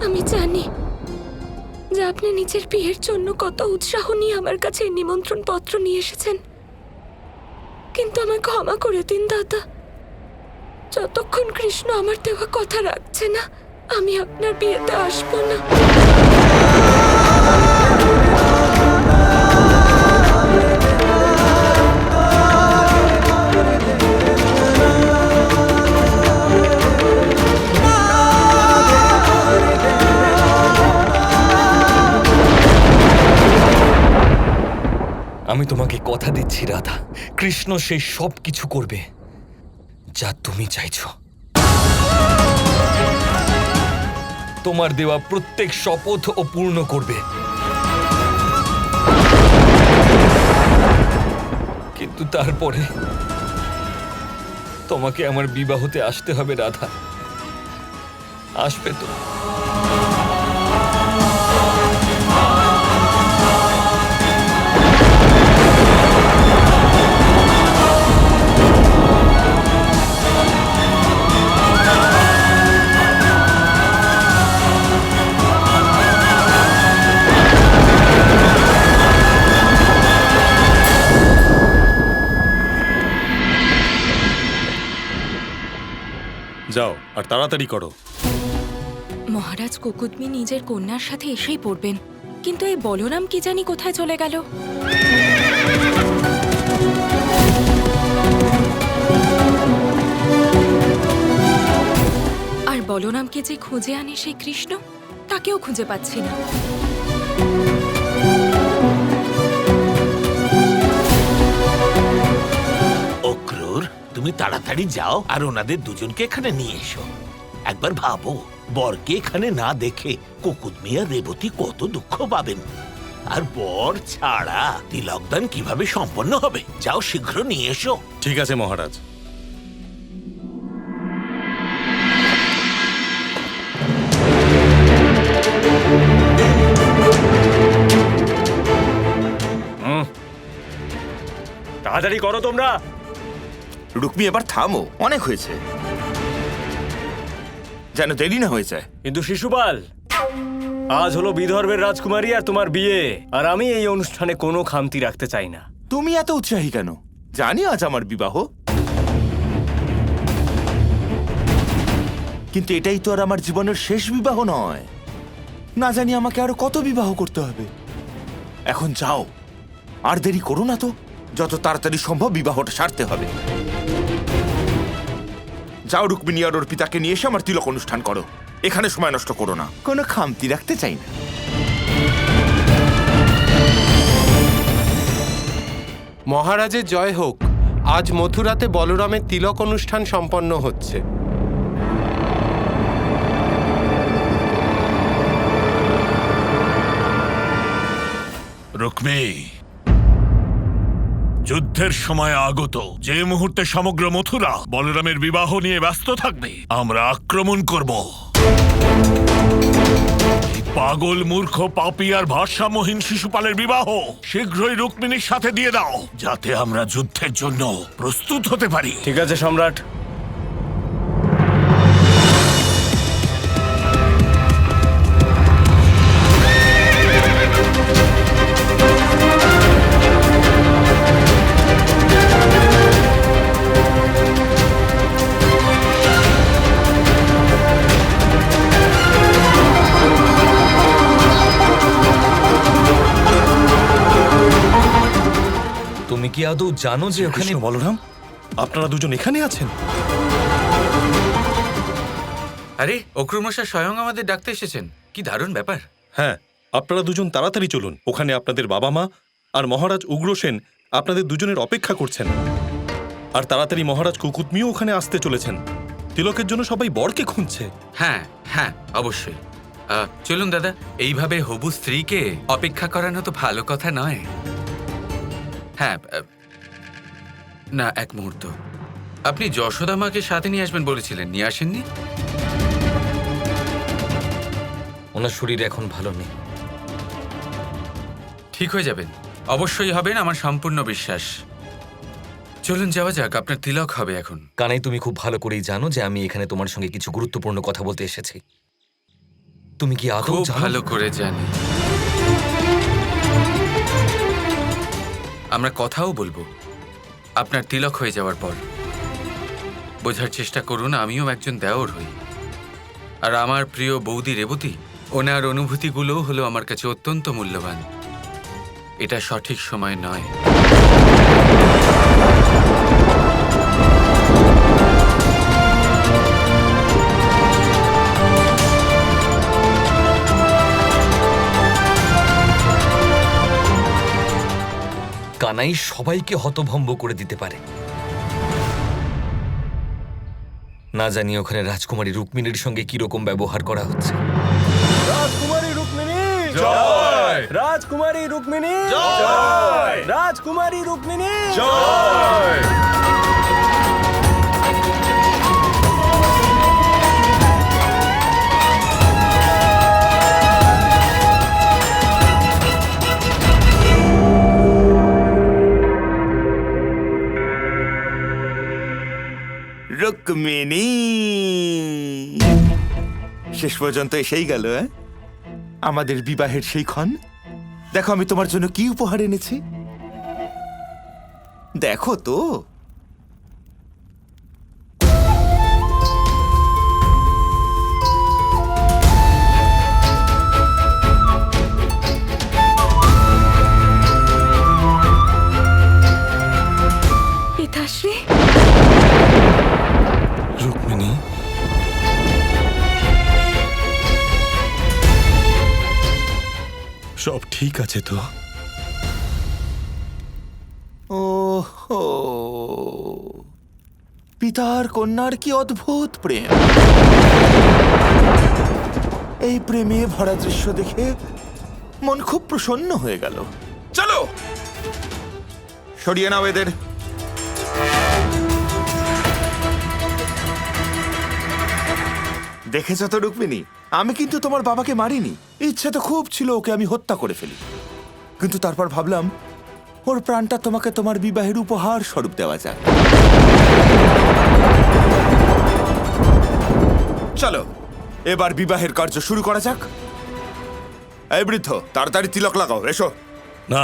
আমি জানি যে আপনি নিজের বিয়ের জন্য কত উৎসাহ নিয়ে আমার কাছে এই নিমন্ত্রণ পত্র নিয়ে এসেছেন, কিন্তু আমায় ক্ষমা করে দিন দাদা। যতক্ষণ কৃষ্ণ আমার দেওয়া কথা রাখছে না, আমি আপনার বিয়েতে আসবো না। আমি তোমাকে কথা দিচ্ছি রাধা, কৃষ্ণ সেই সব কিছু করবে যা তুমি চাইছো। তোমার দেওয়া প্রত্যেক শপথ ও পূর্ণ করবে। কিন্তু তারপরে তোমাকে আমার বিবাহতে আসতে হবে রাধা। আসবে তো? যাও আর তাড়াতাড়ি করো। মহারাজ কুকুদমি নিজের কন্যার সাথে এসেই পড়বেন, কিন্তু এই বলরাম কি জানি কোথায় চলে গেল। আর বলরামকে যে খুঁজে আনে সেই কৃষ্ণ, তাকেও খুঁজে পাচ্ছি না। অক্রূর, তুমি তাড়াতাড়ি যাও আর ওনাদের দুজনকে এখানে নিয়ে এসো। একবার ভাবো, বরকে এখানে না দেখে কুকুদমি আর রেবতী কত দুঃখ পাবেন। আর বর ছাড়া তিলকদান কিভাবে সম্পন্ন হবে? যাও, শীঘ্র নিয়ে এসো। ঠিক আছে মহারাজ। তাড়াতাড়ি করো তোমরা। রুক্মি, এবার থামো, অনেক হয়েছে, যেন দেরি না হয়ে যায়। কিন্তু শিশুপাল, আজ হলো বিদর্ভের রাজকুমারী আর তোমার বিয়ে, আর আমি এই অনুষ্ঠানে কোনো খামতি রাখতে চাই না। তুমি এত উৎসাহী কেন? জানি আজ আমার বিবাহ, কিন্তু এটাই তো আর আমার জীবনের শেষ বিবাহ নয়। না জানি আমাকে আরো কত বিবাহ করতে হবে। এখন যাও, আর দেরি করো না তো। যত তাড়াতাড়ি সম্ভব বিবাহটা সারতে হবে। যাও, রুক্মিণী আর ওর পিতাকে নিয়ে এসে আমার তিলক অনুষ্ঠান করো। এখানে সময় নষ্ট করো না, কোনো খামতি রাখতে চাই না। মহারাজের জয় হোক। আজ মথুরাতে বলরামের তিলক অনুষ্ঠান সম্পন্ন হচ্ছে। রুক্মী, যুদ্ধের সময় আগত, যে মুহূর্তে সমগ্র মথুরা বলরামের বিবাহ নিয়ে ব্যস্ত থাকবে, আমরা আক্রমণ করব। পাগল, মূর্খ, পাপী আর ভারসাম্যহীন শিশুপালের বিবাহ শীঘ্রই রুক্মিণীর সাথে দিয়ে দাও, যাতে আমরা যুদ্ধের জন্য প্রস্তুত হতে পারি। ঠিক আছে সম্রাট। তুমি কি আদৌ জানো যে ওখানে কৃষ্ণ, বলরাম, আপনারা দুজন এখানে আছেন? আরে অক্রূর মশাই স্বয়ং আমাদের ডাকতে এসেছেন, কি দারুণ ব্যাপার। হ্যাঁ, আপনারা দুজন তাড়াতাড়ি চলুন। ওখানে আপনাদের বাবা মা আর মহারাজ উগ্রসেন আপনাদের দুজনের অপেক্ষা করছেন। আর তাড়াতাড়ি মহারাজ কুকুদমিও ওখানে আসতে চলেছেন। তিলকের জন্য সবাই বরকে খুঁজছে। হ্যাঁ হ্যাঁ, অবশ্যই। চলুন দাদা, এইভাবে হবু স্ত্রীকে অপেক্ষা করানো তো ভালো কথা নয়। হ্যাঁ, না, এক মুহূর্ত। আপনি যশোদা মাকে সাথে নিয়ে আসবেন বলেছিলেন, নিয়ে আসেননি? ওনার শরীর এখন ভালো নেই। ঠিক হয়ে যাবেন, অবশ্যই হবেন, আমার সম্পূর্ণ বিশ্বাস। চলুন যাওয়া যাক, আপনার তিলক হবে এখন। কানাই, তুমি খুব ভালো করেই জানো যে আমি এখানে তোমার সঙ্গে কিছু গুরুত্বপূর্ণ কথা বলতে এসেছি। তুমি কি আদৌ খুব জানো? ভালো করে জানি। আমরা কথাও বলবো আপনার তিলক হয়ে যাওয়ার পর। বোঝার চেষ্টা করুন, আমিও একজন দেওর হই। আর আমার প্রিয় বৌদি রেবতী, ওনার অনুভূতিগুলো হলো আমার কাছে অত্যন্ত মূল্যবান। এটা সঠিক সময় নয়। কানাই সবাইকে হতভম্ব করে দিতে পারে। না জানি ওখানে রাজকুমারী রুক্মিণীর সঙ্গে কিরকম ব্যবহার করা হচ্ছে। রাজকুমারী রুক্মিণী জয়! রাজকুমারী রুক্মিণী জয়! রাজকুমারী রুক্মিণী জয়! রুক্মিণী শেষ পর্যন্ত এসেই গেল। আমাদের বিবাহের সেই ক্ষণ। দেখো আমি তোমার জন্য কি উপহার এনেছি, দেখো তো। পিতাশ্রী, রুক্মিণী, সব ঠিক আছে তো? ওহো, পিতার কন্যার কি অদ্ভুত প্রেম। এই প্রেমে ভরা দৃশ্য দেখে মন খুব প্রসন্ন হয়ে গেল। চলো সরিয়ে নাও এদের। দেখেছ তো রুক্মিণী, আমি কিন্তু তোমার বাবাকে মারিনি। ইচ্ছে তো খুব ছিল ওকে আমি হত্যা করে ফেলি, কিন্তু তারপর ভাবলাম ওর প্রাণটা তোমাকে তোমার বিবাহের উপহার স্বরূপ দেওয়া যাক। চলো এবার বিবাহের কার্য শুরু করা যাক। এই বৃদ্ধ, তাড়াতাড়ি তিলক লাগাও, এসো। না,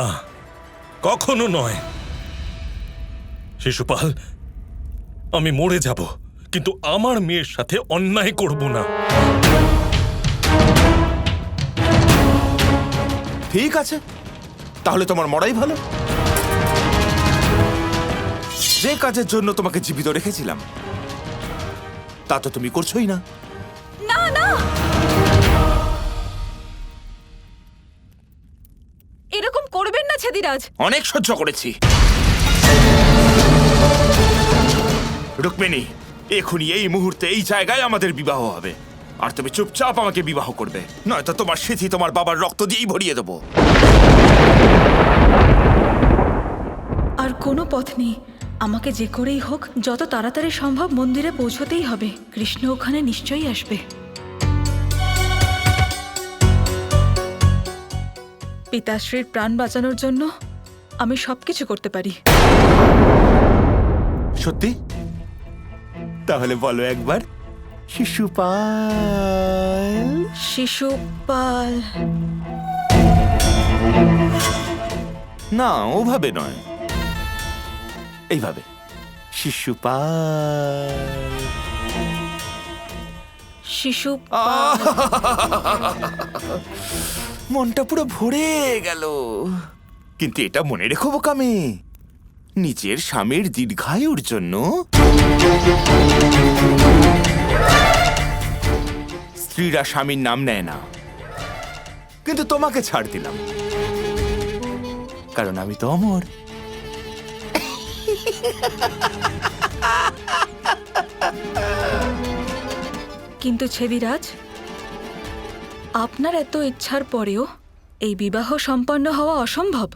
কখনো নয়। শিশুপাল, আমি মরে যাব, কিন্তু আমার মেয়ের সাথে অন্যায় করব না। ঠিক আছে, তাহলে তোমার মরাই ভালো। যে কাজের জন্য তোমাকে জীবিত রেখেছিলাম তা তো তুমি করছোই না। না না, এরকম করবেন না ছেদিরাজ। অনেক সহ্য করেছি। রুক্মিণী, এখনই এই মুহূর্তে এই জায়গায় আমাদের বিবাহ হবে, আর তুমি চুপচাপ আমাকে বিবাহ করবে, নয়তো তোমার স্মৃতি তোমার বাবার রক্ত দিয়েই ভরিয়ে দেবো। আর কোনো পথ নেই, আমাকে যে করেই হোক যত তাড়াতাড়ি সম্ভব মন্দিরে পৌঁছতেই হবে। কৃষ্ণ ওখানে নিশ্চয়ই আসবে। পিতাশ্রীর প্রাণ বাঁচানোর জন্য আমি সবকিছু করতে পারি। সত্যি? তাহলে বলো একবার, শিশুপাল। শিশুপাল? না, ওভাবে নয়, এইভাবে, শিশুপাল। শিশুপাল? মনটা পুরো ভরে গেল। কিন্তু এটা মনে রেখো বোকামে, নিজের স্বামীর দীর্ঘায়ুর জন্য স্ত্রীরা স্বামীর নাম নেয় না। কিন্তু তোমাকে ছাড় দিলাম, কারণ আমি তো অমর। কিন্তু ছেদিরাজ, আপনার এত ইচ্ছার পরেও এই বিবাহ সম্পন্ন হওয়া অসম্ভব।